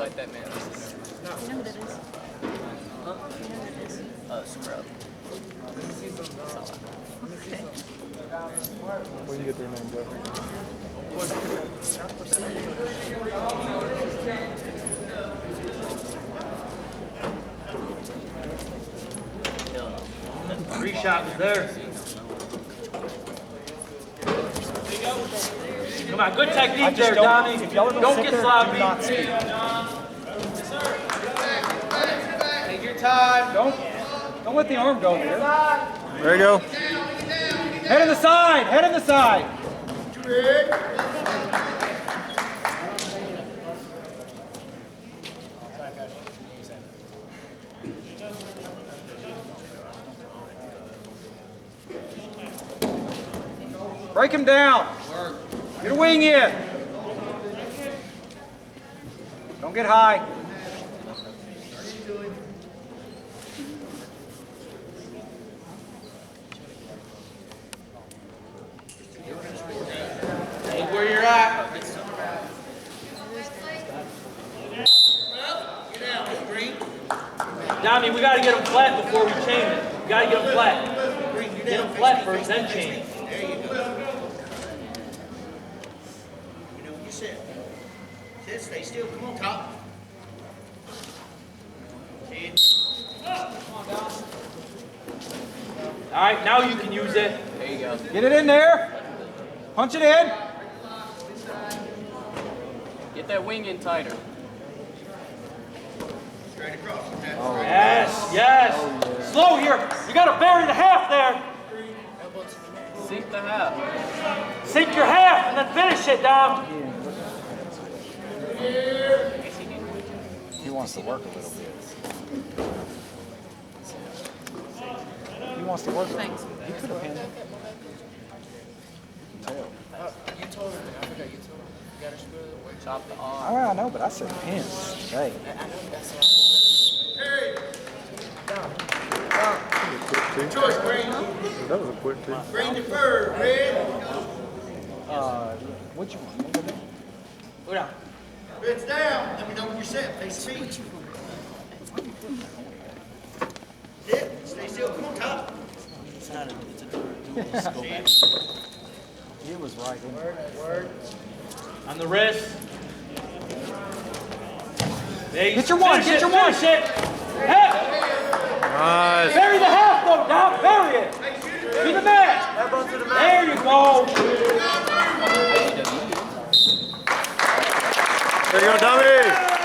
fight that man. You know who that is? Huh? You know who that is? Scrub. Okay. We can get their name, Joe. Three shot was there. Come on, good technique there, Donnie. Don't get sloppy. Take your time. Don't let the arm go there. There you go. Head in the side. Head in the side. Break him down. Get a wing in. Don't get high. Hey, where you're at. Donnie, we got to get him flat before we chain it. We got to get him flat. Get him flat first, then chain it. There you go. You know what you said. Sit, stay still. Come on, top. All right, now you can use it. There you go. Get it in there. Punch it in. Get that wing in tighter. Straight across. Yes, yes. Slow here. You got to bury the half there. Sink the half. Sink your half and then finish it, Dom. He wants to work a little bit. He wants to work. Thanks. He could have handled it. You told her. I forgot you told her. You got to screw the way. Chop the arm. I know, but I said pins. Hey. I know that's why. Choice, Green. That was a quick two. Green deferred. Red. What you want? Go down. Red's down. Let me know when you're set. Face feet. Sit. Stay still. Come on, top. He was right. Word. On the wrist. Get your one. Get your one. Finish it. Half. Nice. Bury the half, though, Dom. Bury it. Be the man. There you go. There you go, Tommy.